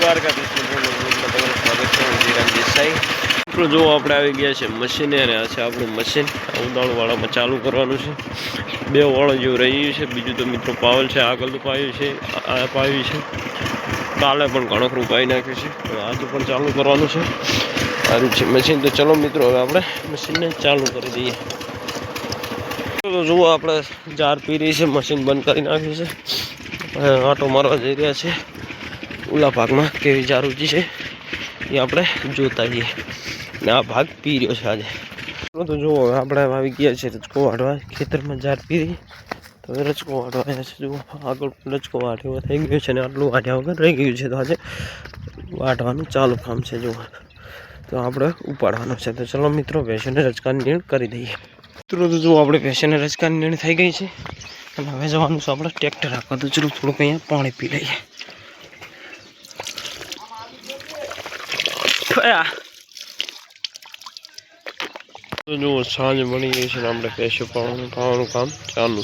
દ્વારકાધીશ તમારું સ્વાગત છે. જીરામ દેસાઈ મિત્રો જો આપણે આવી ગયા છે મશીને અને આ છે આપણું મશીન ઉદાળવાળામાં ચાલુ કરવાનું છે. 2 વાળો જેવું રહ્યું છે. બીજું તો મિત્રો પાવલ છે, આગળ પાયું છે, આ પાયું છે. કાલે પણ ઘણખરું પાઈ નાખ્યું છે. આજે પણ ચાલુ કરવાનું છે. સારું છે મશીન. તો ચલો મિત્રો હવે આપણે મશીનને ચાલુ કરી દઈએ. તો જુઓ આપણે જાર પી રહી છે, મશીન બંધ કરી નાખ્યું છે. આંટો મારવા જઈ રહ્યા છે. ઓલા ભાગમાં કેવી જાર ઊંચી છે એ આપણે જોતા જઈએ. ને આ ભાગ પી રહ્યો છે આજે. તો જુઓ આપણે આવી ગયા છે રચકો વાઢવા. ખેતરમાં જાર પી રહી તો રચકો વાઢવા આવ્યા છે. જુઓ આગળ રચકો વાઢ્યો થઈ ગયો છે ને આટલું વાઢ્યા વગર રહી ગયું છે. તો આજે વાઢવાનું ચાલુ કામ છે. જુઓ તો આપણે ઉપાડવાનું છે. તો ચલો મિત્રો ભેંસોને રચકાની નીણ કરી દઈએ. મિત્રો તો જુઓ આપણે ભેંસોને રચકાની નીણ થઈ ગઈ છે અને હવે જવાનું છે આપણે ટ્રેક્ટર રાખવા. તો ચલો થોડુંક અહીંયા પાણી પી લઈએ. તો જુઓ સાંજ મળી ગઈ છે ને આપણે ભેંસો પાવાનું કામ ચાલુ.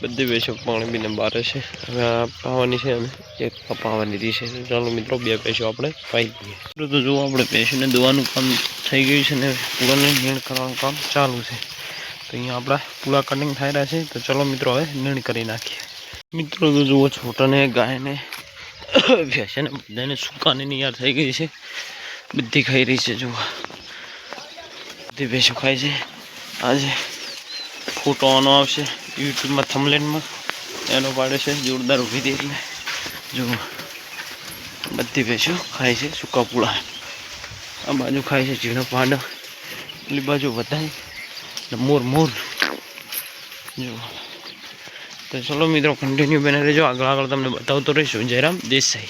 બધી ભેંસો પાણી પીને બારે છે. હવે આ પાવાની છે અને એક પાવા દીધી છે. ચાલો મિત્રો 2 ભેંસો આપણે પાઈ દઈએ. તો જુઓ આપણે ભેંસોને દોવાનું કામ થઈ ગયું છે ને પૂળાને નીણ કરવાનું કામ ચાલુ છે. તો અહીંયા આપણા પૂળા કટિંગ થઈ રહ્યા છે. તો ચલો મિત્રો હવે નીણ કરી નાખીએ. મિત્રો તો જુઓ છોટાને ગાયને ભેંસોને બધાને સુકાની નિયાર થઈ ગઈ છે. બધી ખાઈ રહી છે. જુઓ બધી ભેંસો ખાય છે. આજે ફોટો આનો આવશે યુટ્યુબમાં થંબનેલમાં એનો પાડે છે જોરદાર ઊભી હતી એટલે જુઓ બધી ભેંસો ખાય છે સૂકા પૂળા. આ બાજુ ખાય છે ઝીણો પાડો, પેલી બાજુ બધાય મોર મોર. જુઓ તો ચલો મિત્રો કન્ટિન્યુ બને રહેજો. આગળ તમને બતાવતો રહીશું. જયરામ દેસાઈ.